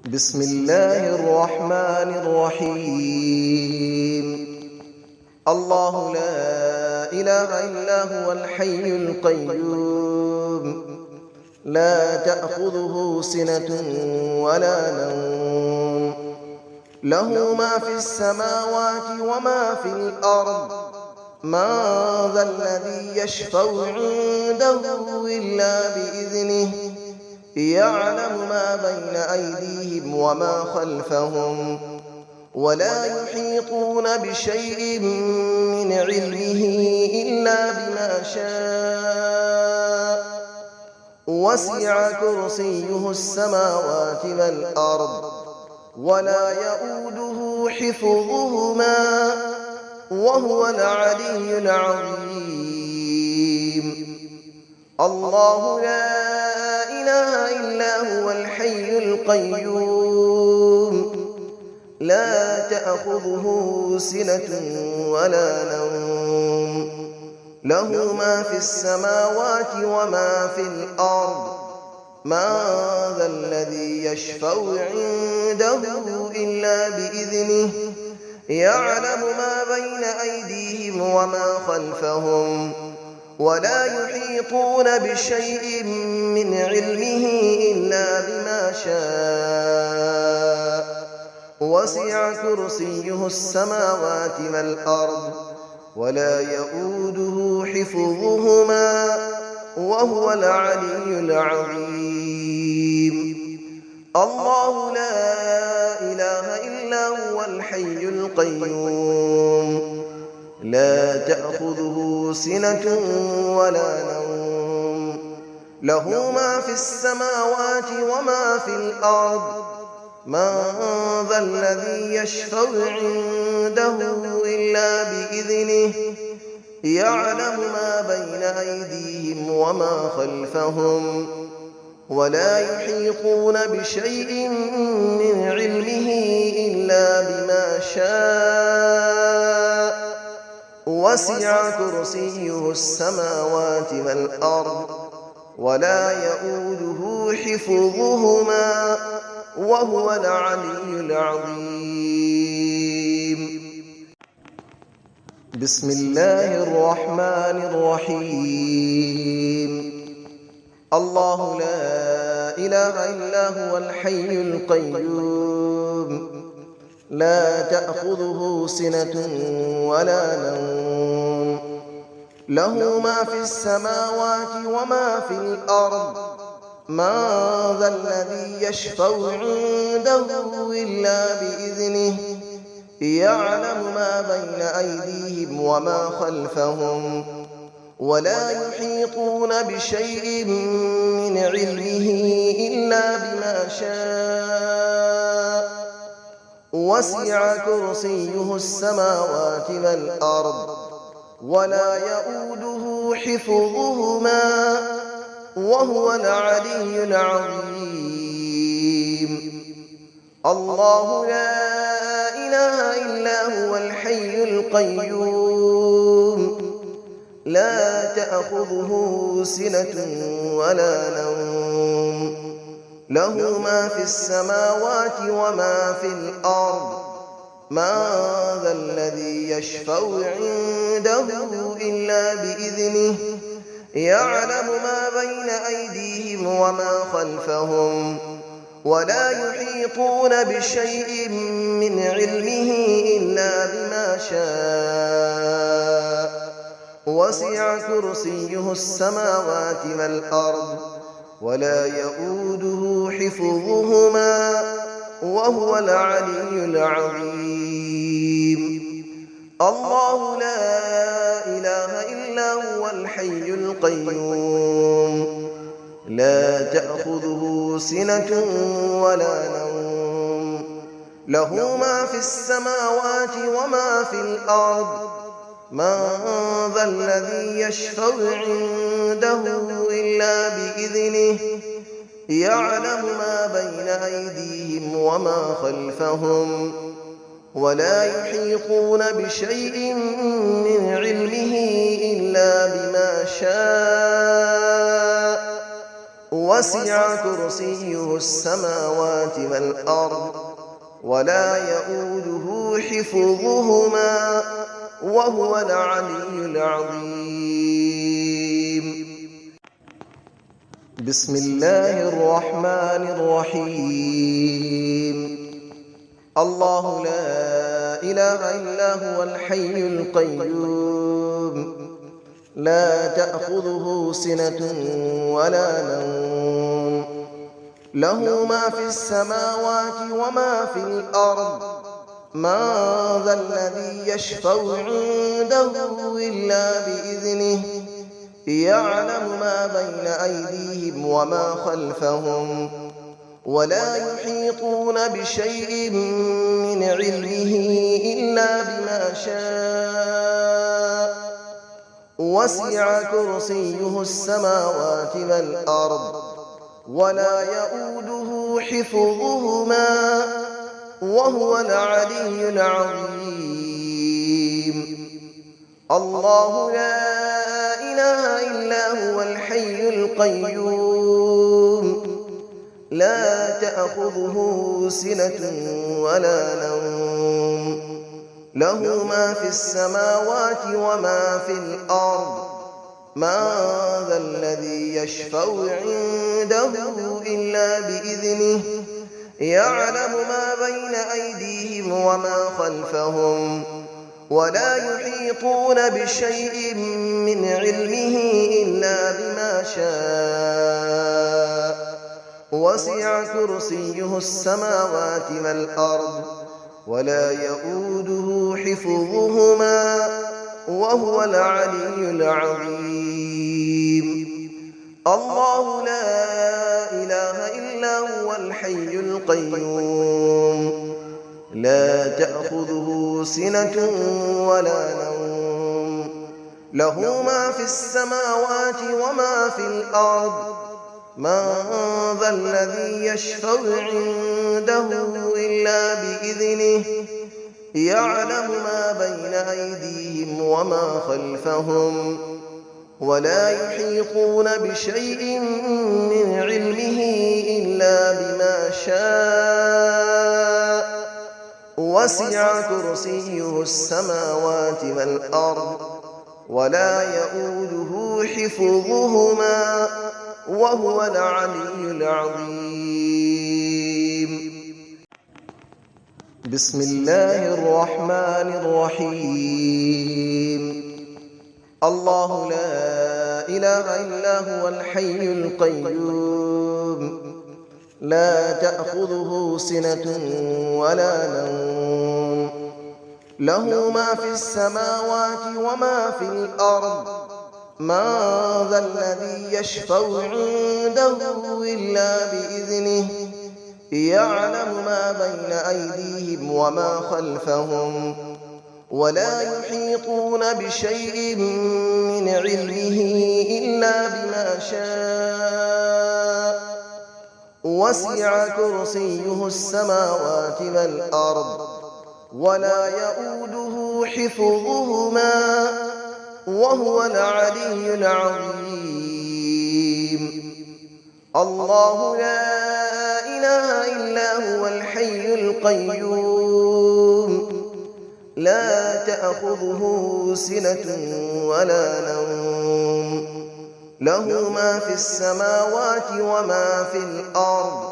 بسم الله الرحمن الرحيم. الله لا إله إلا هو الحي القيوم، لا تأخذه سنة ولا نوم، له ما في السماوات وما في الأرض. من ذا الذي يشفع عنده إلا بإذنه، يعلم ما بين أيديهم وما خلفهم، ولا يحيطون بشيء من علمه إلا بما شاء. وسع كرسيه السماوات والأرض، ولا يؤوده حفظهما، وهو العلي العظيم. الله لا إله إلا هو الحي القيوم، لا تأخذه سنة ولا نوم، له ما في السماوات وما في الأرض. من ذا الذي يشفع عنده إلا بإذنه، يعلم ما بين أيديهم وما خلفهم، ولا يحيطون بشيء من علمه إلا بما شاء. وسع كرسيه السماوات والأرض، ولا يؤوده حفظهما، وهو العلي العظيم. الله لا إله إلا هو الحي القيوم، لا تأخذه سنة ولا نوم، له ما في السماوات وما في الأرض. من ذا الذي يشفع عنده إلا بإذنه، يعلم ما بين أيديهم وما خلفهم، ولا يحيطون بشيء من علمه إلا بما شاء. وسع كرسيه السماوات والأرض، ولا يؤوده حفظهما، وهو العلي العظيم. بسم الله الرحمن الرحيم. الله لا إله إلا هو الحي القيوم، لا تأخذه سنة ولا نوم، له ما في السماوات وما في الأرض. من ذا الذي يشفع عنده إلا بإذنه، يعلم ما بين أيديهم وما خلفهم، ولا يحيطون بشيء من علمه إلا بما شاء. وسع كرسيه السماوات والأرض، ولا يؤوده حفظهما، وهو العلي العظيم. الله لا إله إلا هو الحي القيوم، لا تأخذه سنة ولا نوم، له ما في السماوات وما في الأرض. من ذا الذي يشفع عنده إلا بإذنه، يعلم ما بين أيديهم وما خلفهم، ولا يحيطون بشيء من علمه إلا بما شاء. وسع كرسيه السماوات والأرض، ولا يؤوده حفظهما، وهو العلي العظيم. الله لا إله إلا هو الحي القيوم، لا تأخذه سنة ولا نوم، له ما في السماوات وما في الأرض. من ذا الذي يشفع عنده إلا بإذنه، يعلم ما بين أيديهم وما خلفهم، ولا يحيطون بشيء من علمه إلا بما شاء. وسع كرسيه السماوات والأرض ولا يؤوده حفظهما وهو العلي العظيم. بسم الله الرحمن الرحيم. الله لا إله إلا هو الحي القيوم لا تأخذه سنة ولا نوم له ما في السماوات وما في الأرض من ذا الذي يشفع عنده إلا بإذنه يعلم ما بين أيديهم وما خلفهم ولا يحيطون بشيء من علمه إلا بما شاء وسع كرسيه السماوات والأرض ولا يؤوده حفظهما وهو العلي العظيم. الله لا إله إلا هو الحي القيوم لا تأخذه سنة ولا نوم له ما في السماوات وما في الأرض من ذا الذي يشفع عنده إلا بإذنه يعلم ما بين أيديهم وما خلفهم ولا يحيطون بشيء من علمه إلا بما شاء وسع كرسيه السماوات والأرض ولا يؤوده حفظهما وهو العلي العظيم. الله لا إله إلا هو الحي القيوم لا تأخذه سنة ولا نوم له ما في السماوات وما في الأرض من ذا الذي يشفع عنده إلا بإذنه يعلم ما بين أيديهم وما خلفهم ولا يحيطون بشيء من علمه إلا بما شاء وسع كرسيه السماوات والأرض ولا يؤوده حفظهما وهو العلي العظيم. بسم الله الرحمن الرحيم. الله لا إله إلا هو الحي القيوم لا تأخذه سنة ولا نوم له ما في السماوات وما في الأرض من ذا الذي يشفع عنده إلا بإذنه يعلم ما بين أيديهم وما خلفهم ولا يحيطون بشيء من علمه إلا بما شاء وسع كرسيه السماوات والأرض ولا يؤوده حفظهما وهو العلي العظيم. الله لا إله إلا هو الحي القيوم لا تأخذه سنة ولا نوم له ما في السماوات وما في الأرض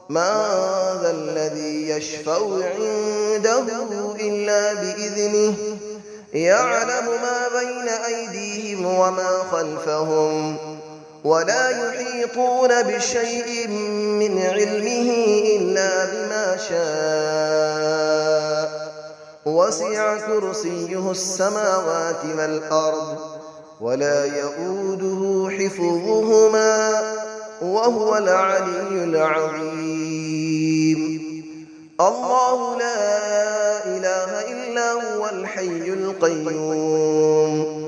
من ذا الذي يشفع عنده إلا بإذنه يعلم ما بين أيديهم وما خلفهم ولا يحيطون بشيء من علمه إلا بما شاء وسع كرسيه السماوات والأرض ولا يؤوده حفظهما وهو العلي العظيم. الله لا إله إلا هو الحي القيوم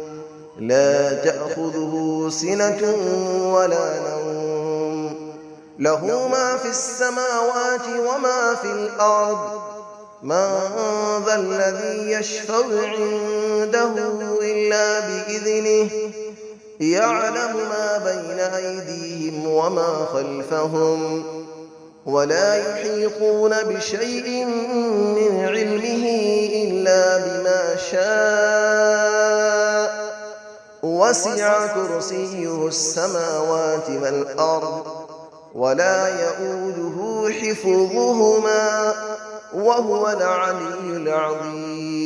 لا تأخذه سنة ولا نوم له ما في السماوات وما في الأرض من ذا الذي يشفع عنده إلا بإذنه يعلم ما بين أيديهم وما خلفهم ولا يحيطون بشيء من علمه إلا بما شاء وسع كرسيه السماوات والأرض ولا يئوده حفظهما وهو العلي العظيم